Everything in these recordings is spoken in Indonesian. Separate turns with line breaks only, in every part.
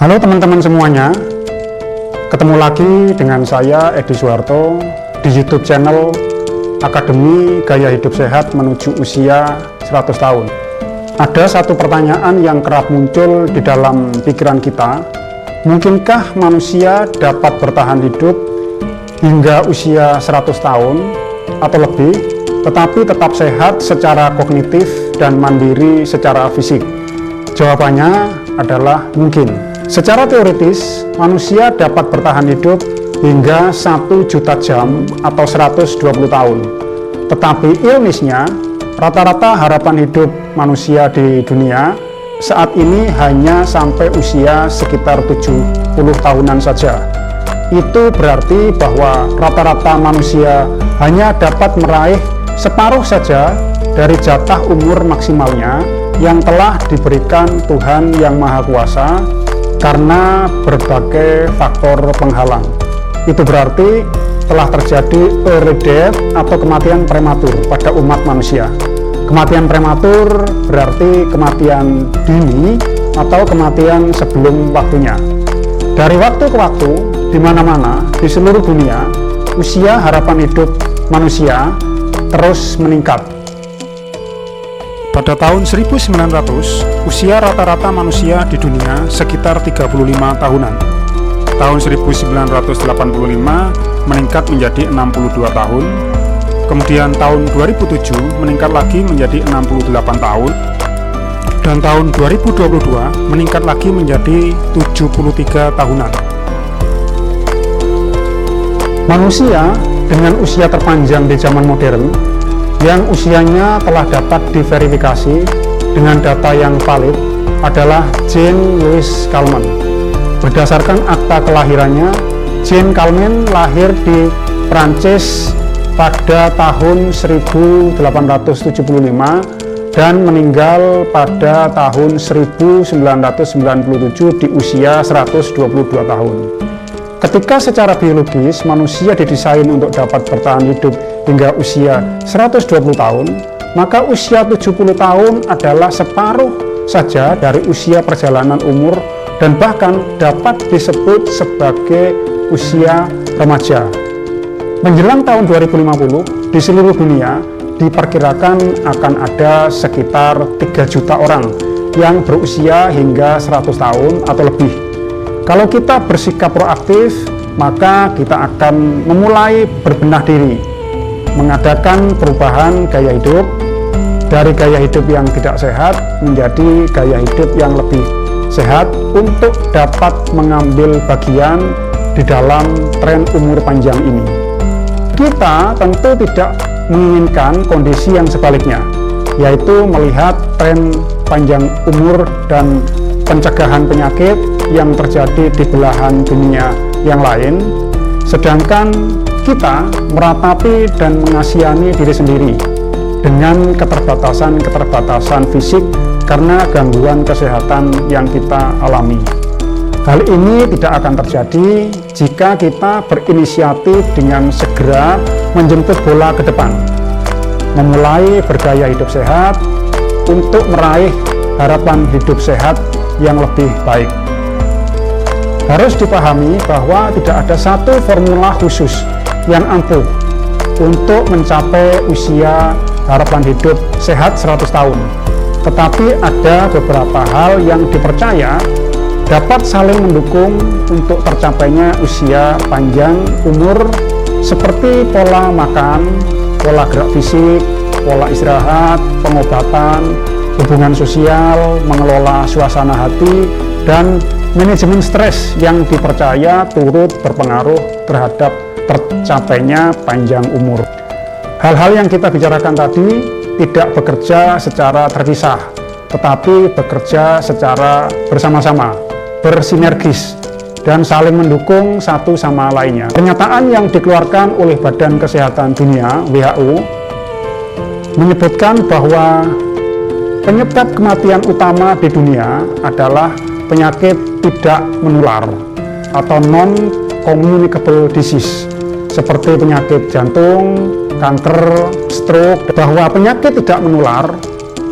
Halo teman-teman semuanya, ketemu lagi dengan saya Edi Suharto di YouTube channel Akademi Gaya Hidup Sehat Menuju Usia 100 Tahun. Ada satu pertanyaan yang kerap muncul di dalam pikiran kita, mungkinkah manusia dapat bertahan hidup hingga usia 100 tahun atau lebih, tetapi tetap sehat secara kognitif dan mandiri secara fisik? Jawabannya adalah mungkin. Secara teoritis, manusia dapat bertahan hidup hingga 1 juta jam atau 120 tahun. Tetapi ilmiahnya, rata-rata harapan hidup manusia di dunia saat ini hanya sampai usia sekitar 70 tahunan saja. Itu berarti bahwa rata-rata manusia hanya dapat meraih separuh saja dari jatah umur maksimalnya yang telah diberikan Tuhan Yang Maha Kuasa karena berbagai faktor penghalang. Itu berarti telah terjadi early death atau kematian prematur pada umat manusia. Kematian prematur berarti kematian dini atau kematian sebelum waktunya. Dari waktu ke waktu, di mana-mana di seluruh dunia, usia harapan hidup manusia terus meningkat. Pada tahun 1900, usia rata-rata manusia di dunia sekitar 35 tahunan. Tahun 1985 meningkat menjadi 62 tahun. Kemudian tahun 2007 meningkat lagi menjadi 68 tahun. Dan tahun 2022 meningkat lagi menjadi 73 tahunan. Manusia dengan usia terpanjang di zaman modern yang usianya telah dapat diverifikasi dengan data yang valid adalah Jean Louis Calment. Berdasarkan akta kelahirannya, Jean Calment lahir di Prancis pada tahun 1875 dan meninggal pada tahun 1997 di usia 122 tahun. Ketika secara biologis manusia didesain untuk dapat bertahan hidup hingga usia 120 tahun, maka usia 70 tahun adalah separuh saja dari usia perjalanan umur dan bahkan dapat disebut sebagai usia remaja. Menjelang tahun 2050, di seluruh dunia diperkirakan akan ada sekitar 3 juta orang yang berusia hingga 100 tahun atau lebih. Kalau kita bersikap proaktif, maka kita akan memulai berbenah diri, mengadakan perubahan gaya hidup dari gaya hidup yang tidak sehat menjadi gaya hidup yang lebih sehat untuk dapat mengambil bagian di dalam tren umur panjang ini. Kita tentu tidak menginginkan kondisi yang sebaliknya, yaitu melihat tren panjang umur dan pencegahan penyakit yang terjadi di belahan dunia yang lain, sedangkan kita meratapi dan mengasihani diri sendiri dengan keterbatasan fisik karena gangguan kesehatan yang kita alami. Hal ini tidak akan terjadi jika kita berinisiatif dengan segera menjemput bola ke depan, memulai bergaya hidup sehat untuk meraih harapan hidup sehat yang lebih baik. Harus dipahami bahwa tidak ada satu formula khusus yang ampuh untuk mencapai usia harapan hidup sehat 100 tahun. Tetapi ada beberapa hal yang dipercaya dapat saling mendukung untuk tercapainya usia panjang umur, seperti pola makan, pola gerak fisik, pola istirahat, pengobatan, hubungan sosial, mengelola suasana hati, dan manajemen stres yang dipercaya turut berpengaruh terhadap tercapainya panjang umur. Hal-hal yang kita bicarakan tadi tidak bekerja secara terpisah, tetapi bekerja secara bersama-sama, bersinergis, dan saling mendukung satu sama lainnya. Pernyataan yang dikeluarkan oleh Badan Kesehatan Dunia (WHO) menyebutkan bahwa penyebab kematian utama di dunia adalah penyakit tidak menular atau non-communicable disease, seperti penyakit jantung, kanker, stroke. Bahwa penyakit tidak menular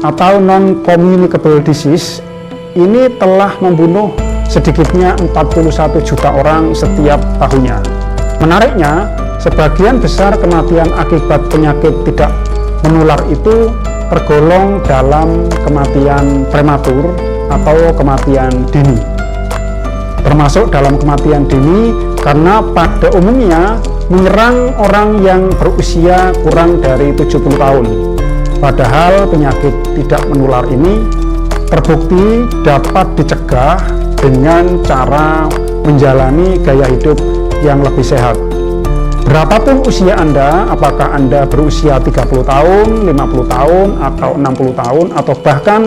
atau non-communicable disease ini telah membunuh sedikitnya 41 juta orang setiap tahunnya. Menariknya, sebagian besar kematian akibat penyakit tidak menular itu tergolong dalam kematian prematur atau kematian dini. Termasuk dalam kematian dini karena pada umumnya menyerang orang yang berusia kurang dari 70 tahun. Padahal penyakit tidak menular ini terbukti dapat dicegah dengan cara menjalani gaya hidup yang lebih sehat. Berapapun usia Anda, apakah Anda berusia 30 tahun, 50 tahun, atau 60 tahun, atau bahkan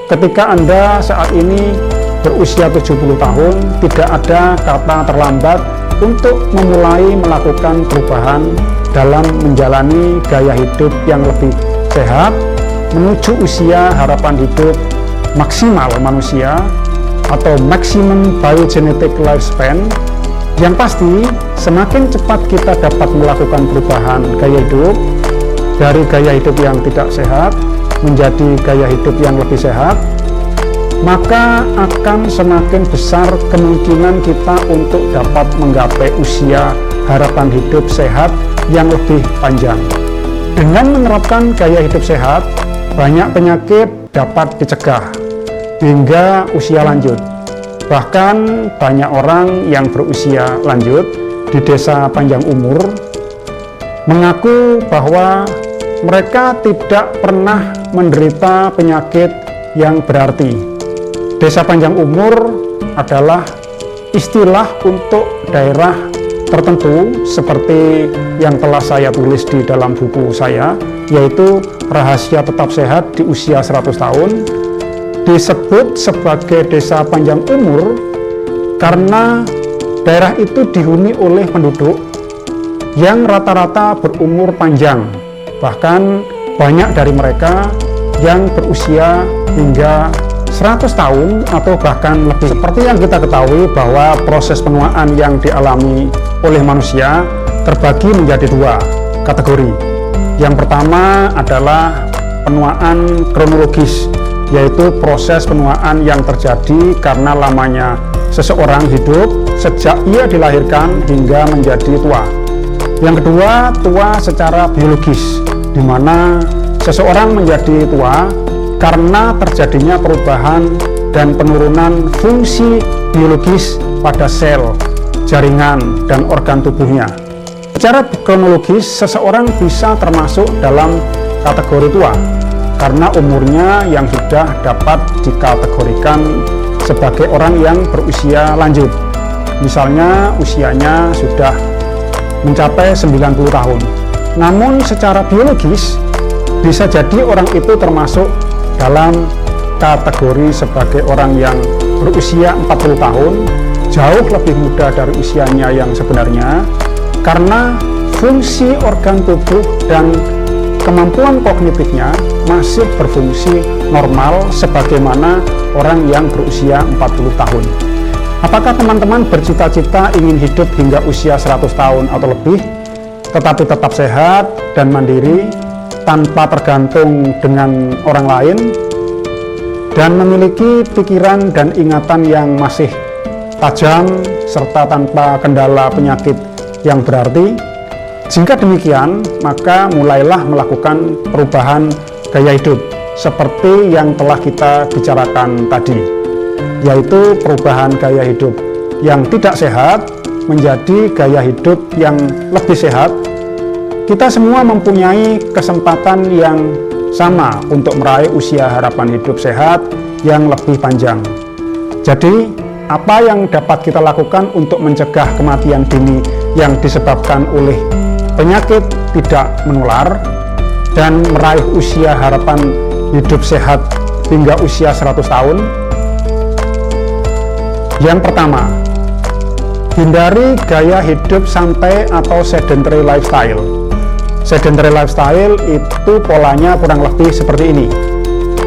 ketika Anda saat ini berusia 70 tahun, tidak ada kata terlambat untuk memulai melakukan perubahan dalam menjalani gaya hidup yang lebih sehat menuju usia harapan hidup maksimal manusia atau maximum biogenetic lifespan. Yang pasti, semakin cepat kita dapat melakukan perubahan gaya hidup dari gaya hidup yang tidak sehat menjadi gaya hidup yang lebih sehat, maka akan semakin besar kemungkinan kita untuk dapat menggapai usia harapan hidup sehat yang lebih panjang. Dengan menerapkan gaya hidup sehat, banyak penyakit dapat dicegah hingga usia lanjut. Bahkan banyak orang yang berusia lanjut di desa panjang umur mengaku bahwa mereka tidak pernah menderita penyakit yang berarti. Desa panjang umur adalah istilah untuk daerah tertentu seperti yang telah saya tulis di dalam buku saya, yaitu Rahasia Tetap Sehat di Usia 100 Tahun. Disebut sebagai desa panjang umur karena daerah itu dihuni oleh penduduk yang rata-rata berumur panjang, bahkan banyak dari mereka yang berusia hingga 100 tahun atau bahkan lebih. Seperti yang kita ketahui bahwa proses penuaan yang dialami oleh manusia terbagi menjadi dua kategori. Yang pertama adalah penuaan kronologis, yaitu proses penuaan yang terjadi karena lamanya seseorang hidup sejak ia dilahirkan hingga menjadi tua. Yang kedua, tua secara biologis, di mana seseorang menjadi tua karena terjadinya perubahan dan penurunan fungsi biologis pada sel, jaringan, dan organ tubuhnya. Secara kronologis, seseorang bisa termasuk dalam kategori tua karena umurnya yang sudah dapat dikategorikan sebagai orang yang berusia lanjut. Misalnya usianya sudah mencapai 90 tahun. Namun secara biologis bisa jadi orang itu termasuk dalam kategori sebagai orang yang berusia 40 tahun, jauh lebih muda dari usianya yang sebenarnya, karena fungsi organ tubuh dan kemampuan kognitifnya masih berfungsi normal sebagaimana orang yang berusia 40 tahun. Apakah teman-teman bercita-cita ingin hidup hingga usia 100 tahun atau lebih, tetapi tetap sehat dan mandiri, tanpa tergantung dengan orang lain, dan memiliki pikiran dan ingatan yang masih tajam, serta tanpa kendala penyakit yang berarti? Jika demikian, maka mulailah melakukan perubahan gaya hidup seperti yang telah kita bicarakan tadi, yaitu perubahan gaya hidup yang tidak sehat menjadi gaya hidup yang lebih sehat. Kita semua mempunyai kesempatan yang sama untuk meraih usia harapan hidup sehat yang lebih panjang. Jadi, apa yang dapat kita lakukan untuk mencegah kematian dini yang disebabkan oleh penyakit tidak menular dan meraih usia harapan hidup sehat hingga usia 100 tahun? Yang pertama, hindari gaya hidup santai atau sedentary lifestyle. Sedentary lifestyle itu polanya kurang lebih seperti ini.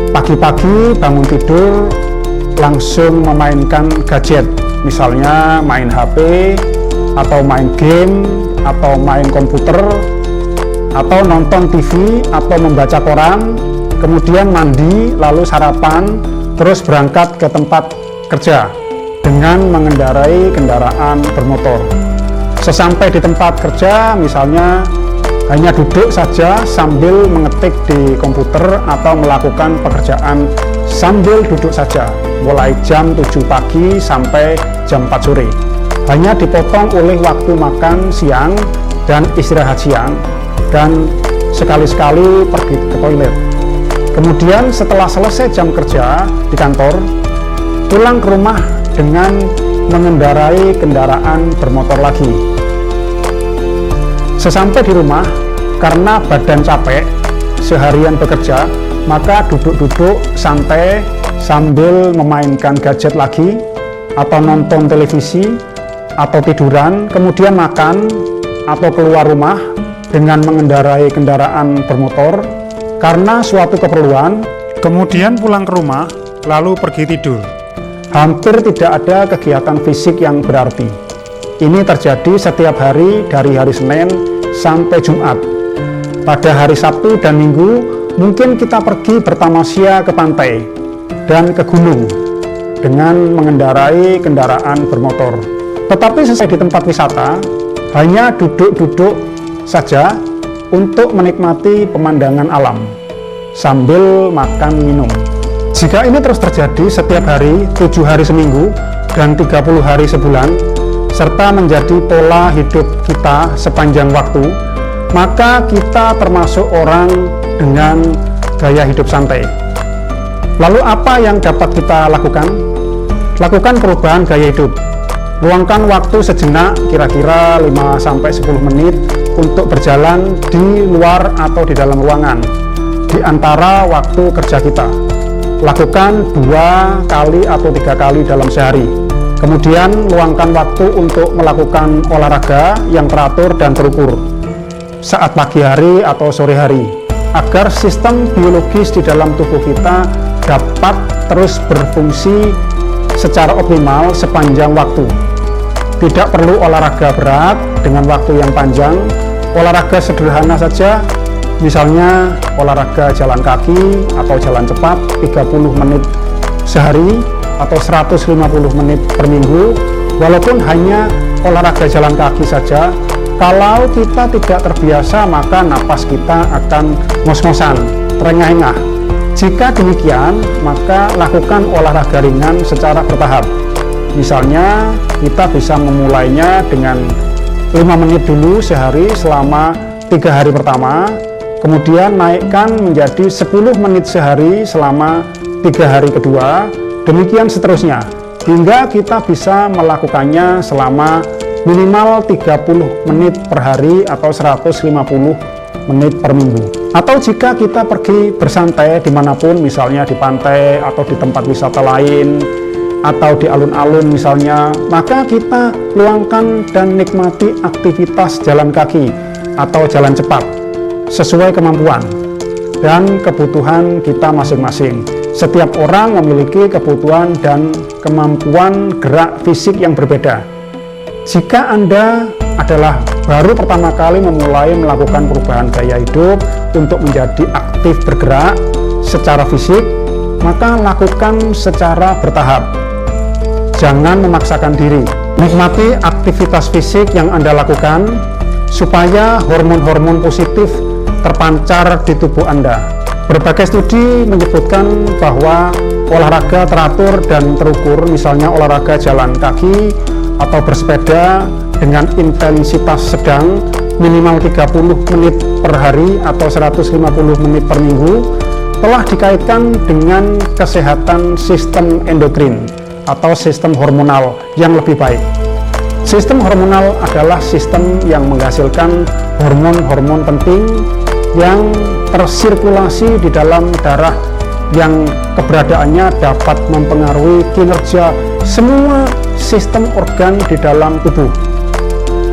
Pagi-pagi bangun tidur langsung memainkan gadget, misalnya main HP atau main game atau main komputer atau nonton TV atau membaca koran, kemudian mandi lalu sarapan terus berangkat ke tempat kerja. dengan mengendarai kendaraan bermotor. Sesampai di tempat kerja, misalnya hanya duduk saja sambil mengetik di komputer atau melakukan pekerjaan sambil duduk saja, mulai jam 7 pagi sampai jam 4 sore. Hanya dipotong oleh waktu makan siang dan istirahat siang, dan sekali-sekali pergi ke toilet. Kemudian setelah selesai jam kerja di kantor, pulang ke rumah dengan mengendarai kendaraan bermotor lagi. Sesampai di rumah, karena badan capek seharian bekerja, maka duduk-duduk santai sambil memainkan gadget lagi, atau nonton televisi, atau tiduran, kemudian makan atau keluar rumah dengan mengendarai kendaraan bermotor karena suatu keperluan, kemudian pulang ke rumah lalu pergi tidur. Hampir tidak ada kegiatan fisik yang berarti. Ini terjadi setiap hari dari hari Senin sampai Jumat. Pada hari Sabtu dan Minggu mungkin kita pergi bertamasya ke pantai dan ke gunung dengan mengendarai kendaraan bermotor. Tetapi selesai di tempat wisata, hanya duduk-duduk saja untuk menikmati pemandangan alam sambil makan minum. Jika ini terus terjadi setiap hari, 7 hari seminggu dan 30 hari sebulan, serta menjadi pola hidup kita sepanjang waktu, maka kita termasuk orang dengan gaya hidup santai. Lalu apa yang dapat kita lakukan? Lakukan perubahan gaya hidup. Luangkan waktu sejenak, kira-kira 5-10 menit untuk berjalan di luar atau di dalam ruangan di antara waktu kerja kita. Lakukan 2 kali atau 3 kali dalam sehari. Kemudian luangkan waktu untuk melakukan olahraga yang teratur dan terukur saat pagi hari atau sore hari, agar sistem biologis di dalam tubuh kita dapat terus berfungsi secara optimal sepanjang waktu. Tidak perlu olahraga berat dengan waktu yang panjang, olahraga sederhana saja, misalnya olahraga jalan kaki atau jalan cepat 30 menit sehari atau 150 menit per minggu. Walaupun hanya olahraga jalan kaki saja, kalau kita tidak terbiasa maka napas kita akan ngos-ngosan, terengah-engah. Jika demikian, maka lakukan olahraga ringan secara bertahap. Misalnya kita bisa memulainya dengan 5 menit dulu sehari selama 3 hari pertama, kemudian naikkan menjadi 10 menit sehari selama 3 hari kedua, demikian seterusnya, hingga kita bisa melakukannya selama minimal 30 menit per hari atau 150 menit per minggu. Atau jika kita pergi bersantai dimanapun, misalnya di pantai atau di tempat wisata lain, atau di alun-alun misalnya, maka kita luangkan dan nikmati aktivitas jalan kaki atau jalan cepat sesuai kemampuan dan kebutuhan kita masing-masing. Setiap orang memiliki kebutuhan dan kemampuan gerak fisik yang berbeda. Jika Anda adalah baru pertama kali memulai melakukan perubahan gaya hidup untuk menjadi aktif bergerak secara fisik, maka lakukan secara bertahap. Jangan memaksakan diri. Nikmati aktivitas fisik yang Anda lakukan supaya hormon-hormon positif terpancar di tubuh Anda. Berbagai studi menyebutkan bahwa olahraga teratur dan terukur, misalnya olahraga jalan kaki atau bersepeda dengan intensitas sedang minimal 30 menit per hari atau 150 menit per minggu, telah dikaitkan dengan kesehatan sistem endokrin atau sistem hormonal yang lebih baik. Sistem hormonal adalah sistem yang menghasilkan hormon-hormon penting yang tersirkulasi di dalam darah, yang keberadaannya dapat mempengaruhi kinerja semua sistem organ di dalam tubuh,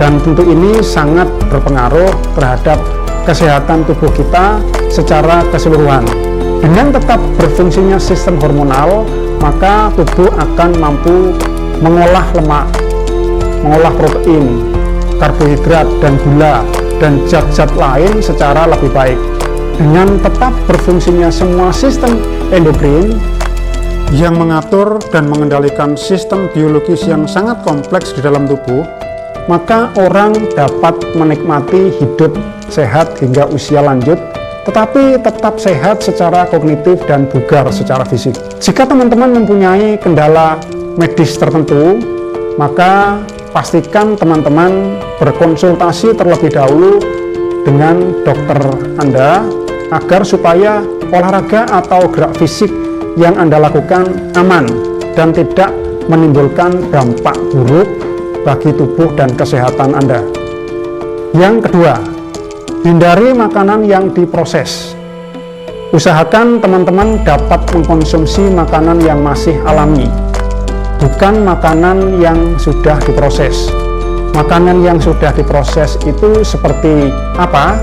dan tentu ini sangat berpengaruh terhadap kesehatan tubuh kita secara keseluruhan. Dengan tetap berfungsinya sistem hormonal, maka tubuh akan mampu mengolah lemak, mengolah protein, karbohidrat, dan gula, dan zat-zat lain secara lebih baik. Dengan tetap berfungsinya semua sistem endokrin, yang mengatur dan mengendalikan sistem biologis yang sangat kompleks di dalam tubuh, maka orang dapat menikmati hidup sehat hingga usia lanjut, tetapi tetap sehat secara kognitif dan bugar secara fisik. Jika teman-teman mempunyai kendala medis tertentu, maka pastikan teman-teman berkonsultasi terlebih dahulu dengan dokter Anda agar supaya olahraga atau gerak fisik yang Anda lakukan aman dan tidak menimbulkan dampak buruk bagi tubuh dan kesehatan Anda. Yang kedua, hindari makanan yang diproses. Usahakan teman-teman dapat mengkonsumsi makanan yang masih alami, bukan makanan yang sudah diproses. Makanan yang sudah diproses itu seperti apa?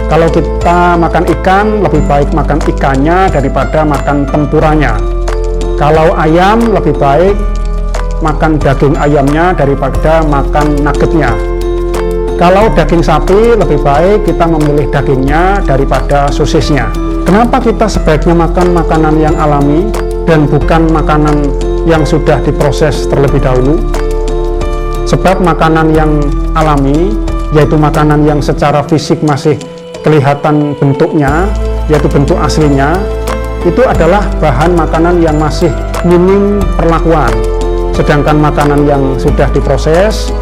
Kalau kita makan ikan, lebih baik makan ikannya daripada makan tempuranya. Kalau ayam, lebih baik makan daging ayamnya daripada makan nuggetnya. Kalau daging sapi, lebih baik kita memilih dagingnya daripada sosisnya. Kenapa kita sebaiknya makan makanan yang alami dan bukan makanan yang sudah diproses terlebih dahulu? Sebab makanan yang alami, yaitu makanan yang secara fisik masih kelihatan bentuknya, yaitu bentuk aslinya, itu adalah bahan makanan yang masih minim perlakuan. Sedangkan makanan yang sudah diproses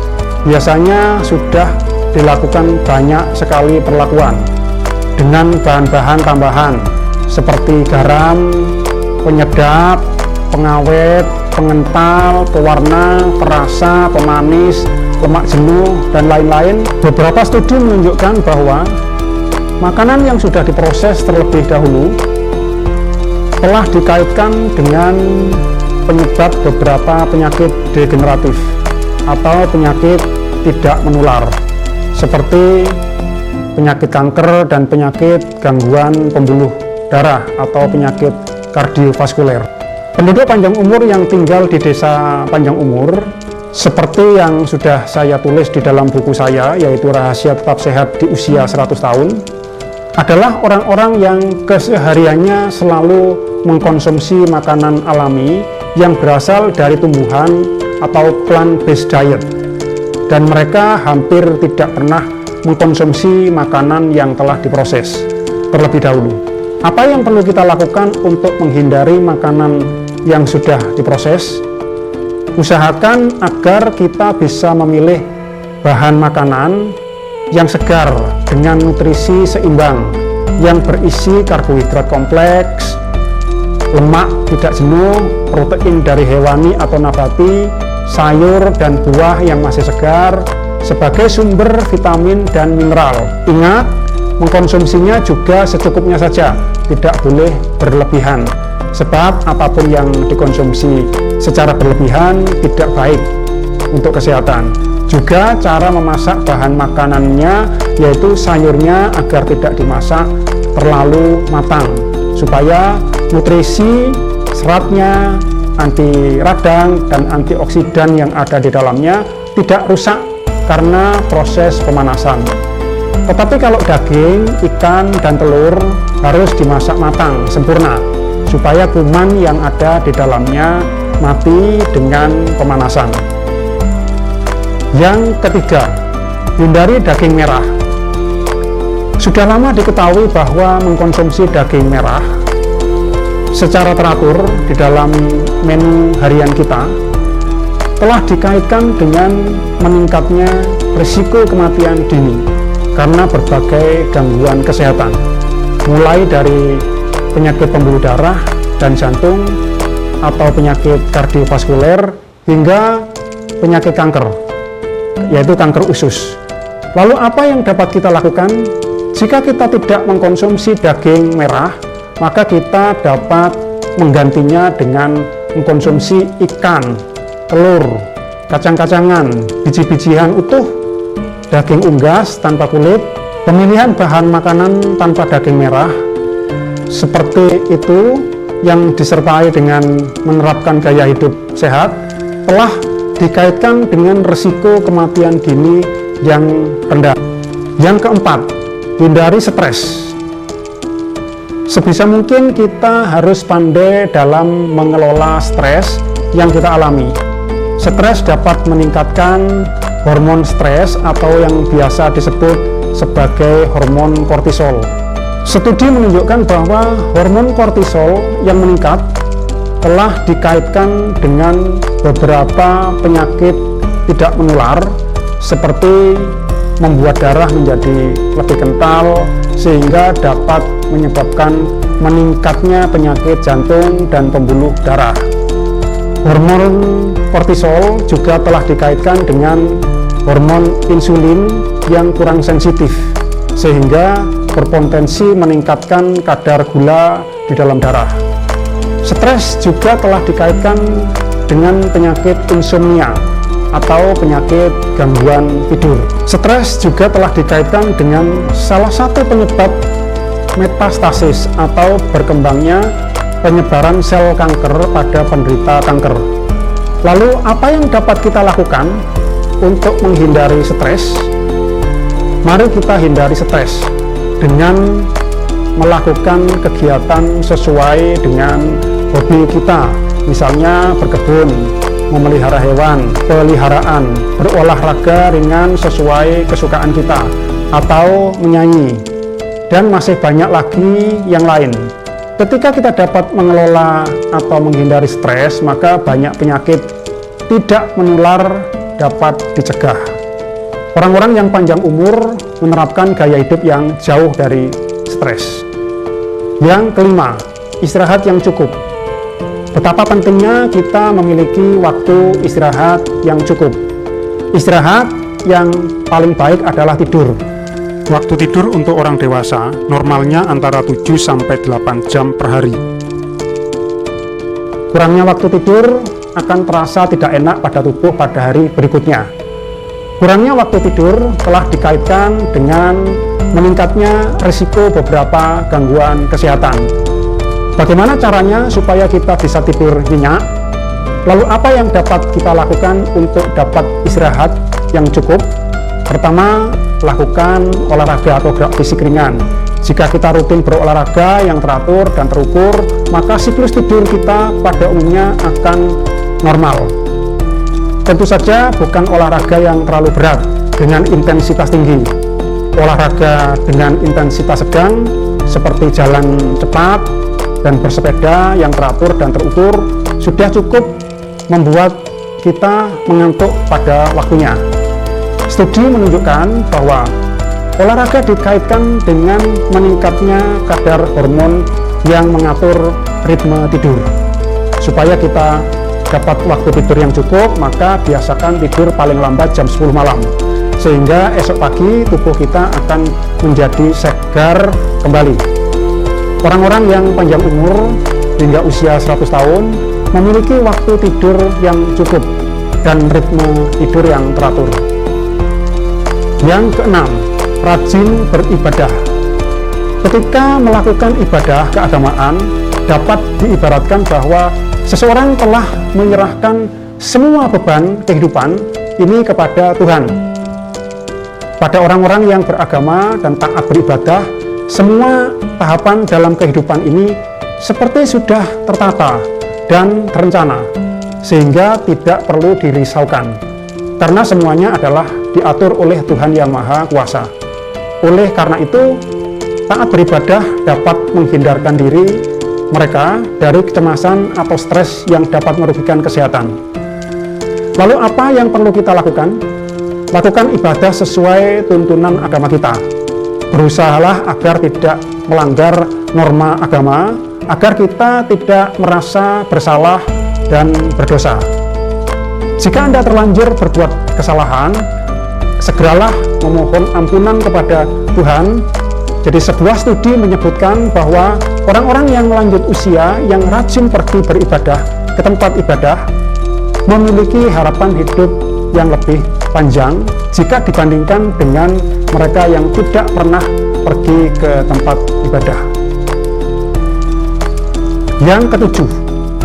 biasanya sudah dilakukan banyak sekali perlakuan dengan bahan-bahan tambahan seperti garam, penyedap, pengawet, pengental, pewarna, perasa, pemanis, lemak jenuh, dan lain-lain. Beberapa studi menunjukkan bahwa makanan yang sudah diproses terlebih dahulu telah dikaitkan dengan penyebab beberapa penyakit degeneratif atau penyakit tidak menular seperti penyakit kanker dan penyakit gangguan pembuluh darah atau penyakit kardiovaskuler. Penduduk panjang umur yang tinggal di desa panjang umur, seperti yang sudah saya tulis di dalam buku saya, yaitu Rahasia Tetap Sehat di Usia 100 Tahun, adalah orang-orang yang kesehariannya selalu mengkonsumsi makanan alami yang berasal dari tumbuhan atau plant-based diet, dan mereka hampir tidak pernah mengkonsumsi makanan yang telah diproses terlebih dahulu. Apa yang perlu kita lakukan untuk menghindari makanan yang sudah diproses? Usahakan agar kita bisa memilih bahan makanan yang segar dengan nutrisi seimbang yang berisi karbohidrat kompleks, lemak tidak jenuh, protein dari hewani atau nabati, sayur dan buah yang masih segar sebagai sumber vitamin dan mineral. Ingat, mengkonsumsinya juga secukupnya saja, tidak boleh berlebihan, sebab apapun yang dikonsumsi secara berlebihan tidak baik untuk kesehatan. Juga cara memasak bahan makanannya, yaitu sayurnya agar tidak dimasak terlalu matang, supaya nutrisi, seratnya, anti radang, dan antioksidan yang ada di dalamnya tidak rusak karena proses pemanasan. Tetapi kalau daging, ikan, dan telur harus dimasak matang, sempurna, supaya kuman yang ada di dalamnya mati dengan pemanasan. Yang ketiga, hindari daging merah. Sudah lama diketahui bahwa mengkonsumsi daging merah secara teratur di dalam menu harian kita telah dikaitkan dengan meningkatnya risiko kematian dini karena berbagai gangguan kesehatan, mulai dari penyakit pembuluh darah dan jantung atau penyakit kardiovaskuler hingga penyakit kanker, yaitu kanker usus. Lalu apa yang dapat kita lakukan? Jika kita tidak mengkonsumsi daging merah, maka kita dapat menggantinya dengan mengkonsumsi ikan, telur, kacang-kacangan, biji-bijian utuh, daging unggas tanpa kulit, pemilihan bahan makanan tanpa daging merah, seperti itu yang disertai dengan menerapkan gaya hidup sehat, telah dikaitkan dengan risiko kematian dini yang rendah. Yang keempat, hindari stres. Sebisa mungkin kita harus pandai dalam mengelola stres yang kita alami. Stres dapat meningkatkan hormon stres atau yang biasa disebut sebagai hormon kortisol. Studi menunjukkan bahwa hormon kortisol yang meningkat telah dikaitkan dengan beberapa penyakit tidak menular seperti membuat darah menjadi lebih kental sehingga dapat menyebabkan meningkatnya penyakit jantung dan pembuluh darah. Hormon kortisol juga telah dikaitkan dengan hormon insulin yang kurang sensitif sehingga berpotensi meningkatkan kadar gula di dalam darah. Stres juga telah dikaitkan dengan penyakit insomnia atau penyakit gangguan tidur. Stres juga telah dikaitkan dengan salah satu penyebab metastasis atau berkembangnya penyebaran sel kanker pada penderita kanker. Lalu apa yang dapat kita lakukan untuk menghindari stres? Mari kita hindari stres dengan melakukan kegiatan sesuai dengan hobi kita, misalnya berkebun, memelihara hewan, peliharaan, berolahraga ringan sesuai kesukaan kita, atau menyanyi, dan masih banyak lagi yang lain. Ketika kita dapat mengelola atau menghindari stres, maka banyak penyakit tidak menular dapat dicegah. Orang-orang yang panjang umur menerapkan gaya hidup yang jauh dari stres. Yang kelima, istirahat yang cukup. Betapa pentingnya kita memiliki waktu istirahat yang cukup. Istirahat yang paling baik adalah tidur. Waktu tidur untuk orang dewasa normalnya antara 7-8 jam per hari. Kurangnya waktu tidur akan terasa tidak enak pada tubuh pada hari berikutnya. Kurangnya waktu tidur telah dikaitkan dengan meningkatnya risiko beberapa gangguan kesehatan. Bagaimana caranya supaya kita bisa tidur nyenyak? Lalu apa yang dapat kita lakukan untuk dapat istirahat yang cukup? Pertama, lakukan olahraga atau gerak fisik ringan. Jika kita rutin berolahraga yang teratur dan terukur, maka siklus tidur kita pada umumnya akan normal. Tentu saja bukan olahraga yang terlalu berat dengan intensitas tinggi. Olahraga dengan intensitas sedang seperti jalan cepat dan bersepeda yang teratur dan terukur sudah cukup membuat kita mengantuk pada waktunya. Studi menunjukkan bahwa olahraga dikaitkan dengan meningkatnya kadar hormon yang mengatur ritme tidur. Supaya kita dapat waktu tidur yang cukup, maka biasakan tidur paling lambat jam 10 malam. Sehingga esok pagi tubuh kita akan menjadi segar kembali. Orang-orang yang panjang umur hingga usia 100 tahun memiliki waktu tidur yang cukup dan ritme tidur yang teratur. Yang keenam, rajin beribadah. Ketika melakukan ibadah keagamaan, dapat diibaratkan bahwa seseorang telah menyerahkan semua beban kehidupan ini kepada Tuhan. Pada orang-orang yang beragama dan taat beribadah, semua tahapan dalam kehidupan ini seperti sudah tertata dan terencana, sehingga tidak perlu dirisaukan, karena semuanya adalah diatur oleh Tuhan Yang Maha Kuasa. Oleh karena itu, taat beribadah dapat menghindarkan diri mereka dari kecemasan atau stres yang dapat merugikan kesehatan. Lalu apa yang perlu kita lakukan? Lakukan ibadah sesuai tuntunan agama kita. Berusahalah agar tidak melanggar norma agama, agar kita tidak merasa bersalah dan berdosa. Jika Anda terlanjur berbuat kesalahan, segeralah memohon ampunan kepada Tuhan. Jadi sebuah studi menyebutkan bahwa orang-orang yang lanjut usia yang rajin pergi beribadah ke tempat ibadah memiliki harapan hidup yang lebih panjang jika dibandingkan dengan mereka yang tidak pernah pergi ke tempat ibadah. Yang ketujuh,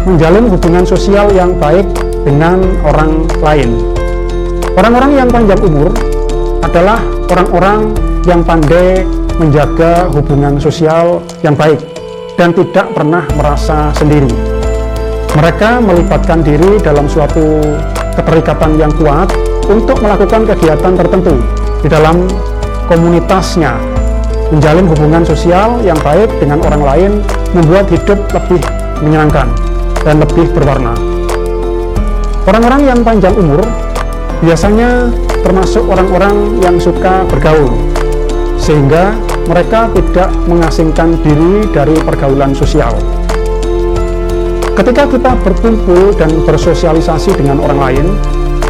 menjalin hubungan sosial yang baik dengan orang lain. Orang-orang yang panjang umur adalah orang-orang yang pandai menjaga hubungan sosial yang baik. dan tidak pernah merasa sendiri. Mereka melibatkan diri dalam suatu keterikatan yang kuat untuk melakukan kegiatan tertentu di dalam komunitasnya. Menjalin hubungan sosial yang baik dengan orang lain membuat hidup lebih menyenangkan dan lebih berwarna. Orang-orang yang panjang umur biasanya termasuk orang-orang yang suka bergaul, sehingga mereka tidak mengasingkan diri dari pergaulan sosial. Ketika kita berkumpul dan bersosialisasi dengan orang lain,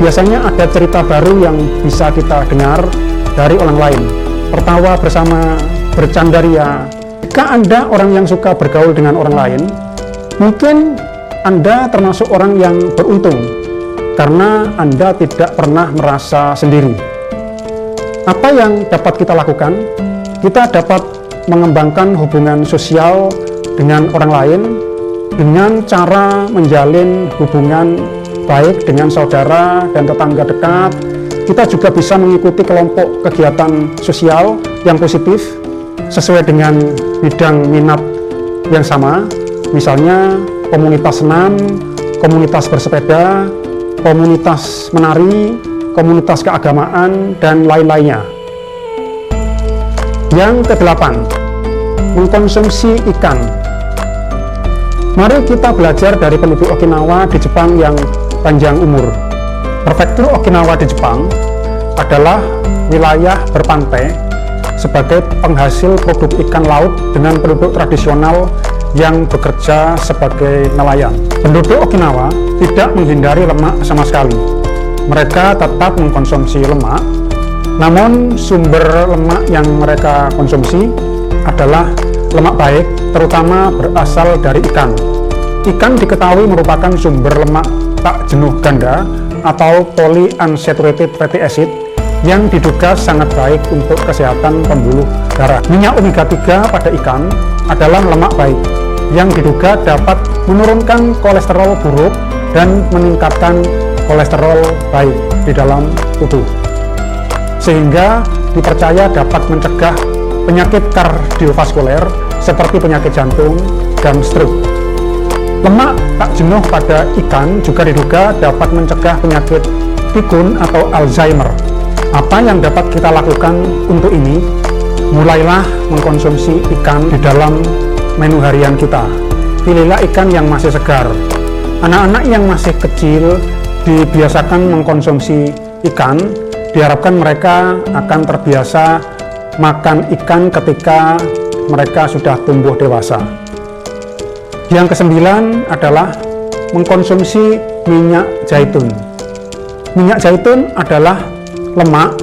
biasanya ada cerita baru yang bisa kita dengar dari orang lain. Tertawa bersama, bercandaria. Jika Anda orang yang suka bergaul dengan orang lain, mungkin Anda termasuk orang yang beruntung, karena Anda tidak pernah merasa sendiri. Apa yang dapat kita lakukan? Kita dapat mengembangkan hubungan sosial dengan orang lain dengan cara menjalin hubungan baik dengan saudara dan tetangga dekat. Kita juga bisa mengikuti kelompok kegiatan sosial yang positif sesuai dengan bidang minat yang sama, misalnya komunitas senam, komunitas bersepeda, komunitas menari, komunitas keagamaan, dan lain-lainnya. Yang ke-8, mengkonsumsi ikan. Mari kita belajar dari penduduk Okinawa di Jepang yang panjang umur. Prefektur Okinawa di Jepang adalah wilayah berpantai sebagai penghasil produk ikan laut dengan penduduk tradisional yang bekerja sebagai nelayan. Penduduk Okinawa tidak menghindari lemak sama sekali. Mereka tetap mengkonsumsi lemak, namun sumber lemak yang mereka konsumsi adalah lemak baik, terutama berasal dari ikan. Ikan diketahui merupakan sumber lemak tak jenuh ganda atau polyunsaturated fatty acid yang diduga sangat baik untuk kesehatan pembuluh darah. Minyak omega 3 pada ikan adalah lemak baik yang diduga dapat menurunkan kolesterol buruk dan meningkatkan kolesterol baik di dalam tubuh, sehingga dipercaya dapat mencegah penyakit kardiovaskuler seperti penyakit jantung dan stroke. Lemak tak jenuh pada ikan juga diduga dapat mencegah penyakit pikun atau Alzheimer. Apa yang dapat kita lakukan untuk ini? Mulailah mengkonsumsi ikan di dalam menu harian kita. Pilihlah ikan yang masih segar. Anak-anak yang masih kecil dibiasakan mengkonsumsi ikan. Diharapkan mereka akan terbiasa makan ikan ketika mereka sudah tumbuh dewasa. Yang ke-9 adalah mengkonsumsi minyak zaitun. Minyak zaitun adalah lemak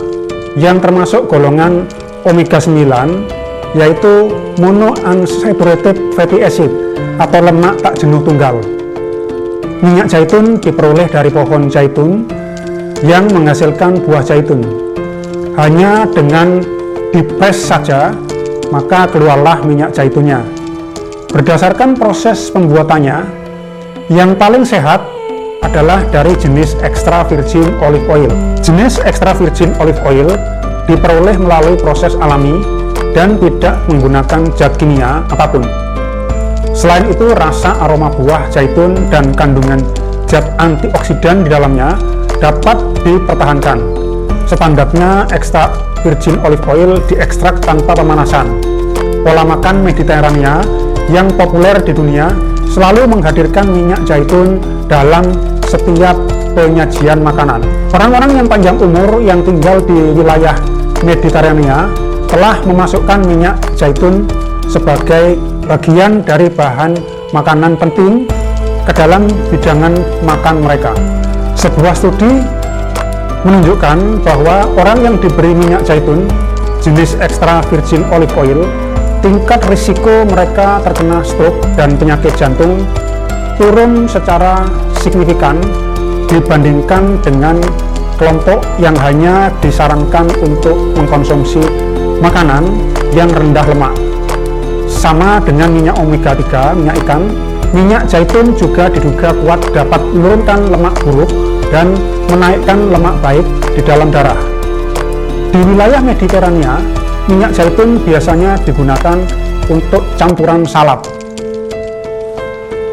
yang termasuk golongan omega 9, yaitu monounsaturated fatty acid atau lemak tak jenuh tunggal. Minyak zaitun diperoleh dari pohon zaitun yang menghasilkan buah zaitun. Hanya dengan dipres saja, maka keluarlah minyak zaitunnya. Berdasarkan proses pembuatannya, yang paling sehat adalah dari jenis extra virgin olive oil. Jenis extra virgin olive oil diperoleh melalui proses alami dan tidak menggunakan zat kimia apapun. Selain itu, rasa aroma buah zaitun dan kandungan zat antioksidan di dalamnya dapat dipertahankan. Standarnya extra virgin olive oil diekstrak tanpa pemanasan. Pola makan Mediterania yang populer di dunia selalu menghadirkan minyak zaitun dalam setiap penyajian makanan. Orang-orang yang panjang umur yang tinggal di wilayah Mediterania telah memasukkan minyak zaitun sebagai bagian dari bahan makanan penting ke dalam hidangan makan mereka. Sebuah studi menunjukkan bahwa orang yang diberi minyak zaitun jenis extra virgin olive oil, tingkat risiko mereka terkena stroke dan penyakit jantung turun secara signifikan dibandingkan dengan kelompok yang hanya disarankan untuk mengkonsumsi makanan yang rendah lemak. Sama dengan minyak omega 3, minyak ikan, minyak zaitun juga diduga kuat dapat menurunkan lemak buruk dan menaikkan lemak baik di dalam darah. Di wilayah Mediterania, minyak zaitun biasanya digunakan untuk campuran salad,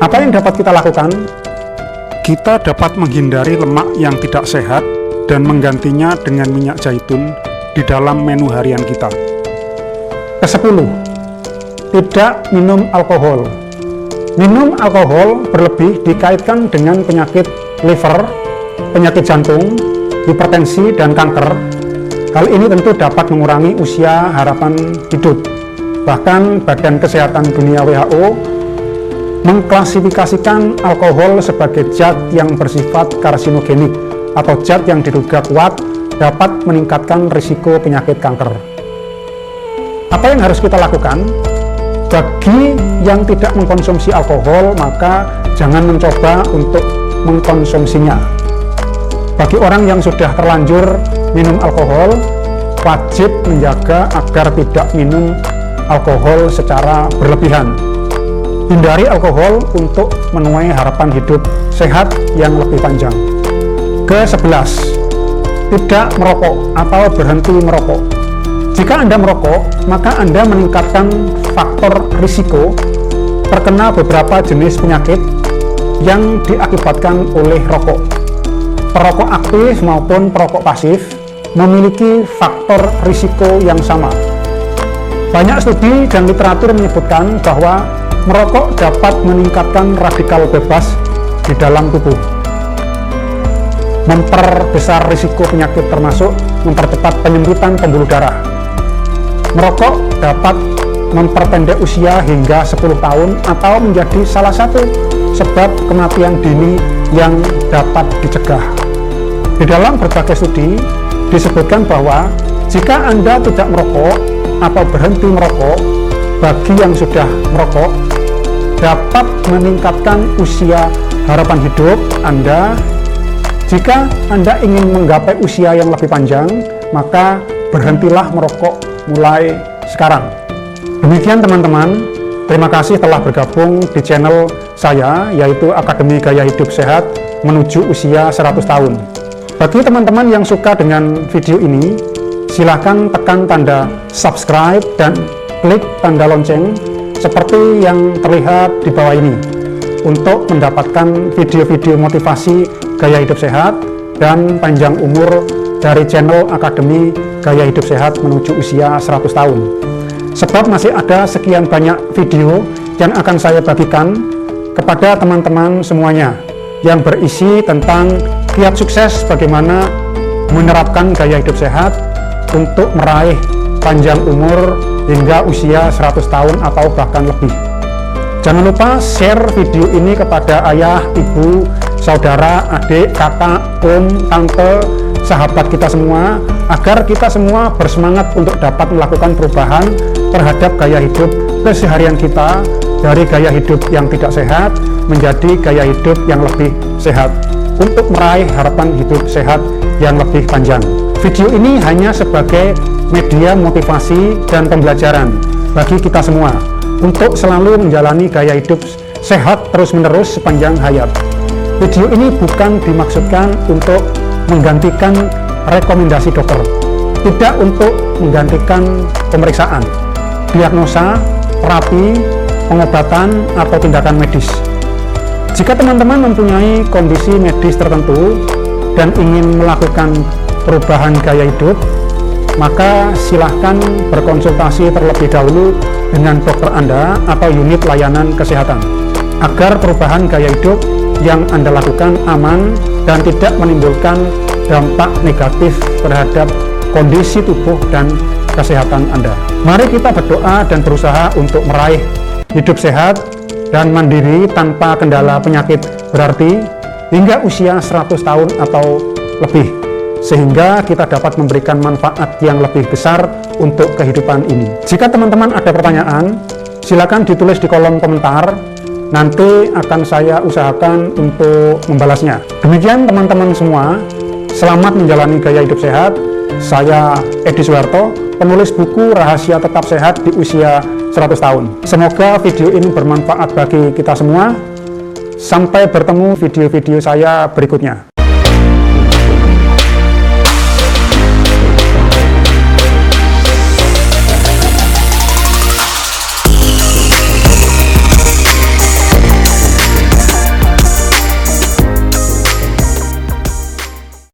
Apa yang dapat kita lakukan? Kita dapat menghindari lemak yang tidak sehat dan menggantinya dengan minyak zaitun di dalam menu harian kita. Ke-10, tidak minum alkohol. Minum alkohol berlebih dikaitkan dengan penyakit liver, penyakit jantung, hipertensi, dan kanker. Hal ini tentu dapat mengurangi usia harapan hidup. Bahkan Badan Kesehatan Dunia WHO mengklasifikasikan alkohol sebagai zat yang bersifat karsinogenik atau zat yang diduga kuat dapat meningkatkan risiko penyakit kanker. Apa yang harus kita lakukan? Bagi yang tidak mengkonsumsi alkohol, maka jangan mencoba untuk mengkonsumsinya. Bagi orang yang sudah terlanjur minum alkohol, wajib menjaga agar tidak minum alkohol secara berlebihan. Hindari alkohol untuk menuai harapan hidup sehat yang lebih panjang. Ke-11, tidak merokok atau berhenti merokok. Jika Anda merokok, maka Anda meningkatkan faktor risiko terkena beberapa jenis penyakit yang diakibatkan oleh rokok. Perokok aktif maupun perokok pasif memiliki faktor risiko yang sama. Banyak studi dan literatur menyebutkan bahwa merokok dapat meningkatkan radikal bebas di dalam tubuh, memperbesar risiko penyakit termasuk mempercepat penyempitan pembuluh darah. Merokok dapat memperpendek usia hingga 10 tahun atau menjadi salah satu sebab kematian dini yang dapat dicegah. Di dalam berbagai studi disebutkan bahwa jika Anda tidak merokok atau berhenti merokok, bagi yang sudah merokok dapat meningkatkan usia harapan hidup Anda. Jika Anda ingin menggapai usia yang lebih panjang, maka berhentilah merokok mulai sekarang. Demikian teman-teman, terima kasih telah bergabung di channel saya, yaitu Akademi Gaya Hidup Sehat menuju usia 100 tahun. Bagi teman-teman yang suka dengan video ini, silahkan tekan tanda subscribe dan klik tanda lonceng seperti yang terlihat di bawah ini untuk mendapatkan video-video motivasi gaya hidup sehat dan panjang umur dari channel Akademi Gaya Hidup Sehat menuju usia 100 tahun. Sebab masih ada sekian banyak video yang akan saya bagikan kepada teman-teman semuanya yang berisi tentang kiat sukses bagaimana menerapkan gaya hidup sehat untuk meraih panjang umur hingga usia 100 tahun atau bahkan lebih. Jangan lupa share video ini kepada ayah, ibu, saudara, adik, kakak, om, tante, sahabat kita semua, agar kita semua bersemangat untuk dapat melakukan perubahan terhadap gaya hidup keseharian kita dari gaya hidup yang tidak sehat menjadi gaya hidup yang lebih sehat untuk meraih harapan hidup sehat yang lebih panjang. Video ini hanya sebagai media motivasi dan pembelajaran bagi kita semua untuk selalu menjalani gaya hidup sehat terus-menerus sepanjang hayat. Video ini bukan dimaksudkan untuk menggantikan rekomendasi dokter, tidak untuk menggantikan pemeriksaan, diagnosa, terapi, pengobatan, atau tindakan medis. Jika teman-teman mempunyai kondisi medis tertentu dan ingin melakukan perubahan gaya hidup, maka silahkan berkonsultasi terlebih dahulu dengan dokter Anda atau unit layanan kesehatan agar perubahan gaya hidup yang Anda lakukan aman dan tidak menimbulkan dampak negatif terhadap kondisi tubuh dan kesehatan Anda. Mari kita berdoa dan berusaha untuk meraih hidup sehat dan mandiri tanpa kendala penyakit berarti hingga usia 100 tahun atau lebih, sehingga kita dapat memberikan manfaat yang lebih besar untuk kehidupan ini. Jika teman-teman ada pertanyaan, silakan ditulis di kolom komentar, nanti akan saya usahakan untuk membalasnya. Demikian teman-teman semua, selamat menjalani gaya hidup sehat. Saya Edi Suharto, penulis buku Rahasia Tetap Sehat di Usia 100 Tahun. Semoga video ini bermanfaat bagi kita semua. Sampai bertemu video-video saya berikutnya.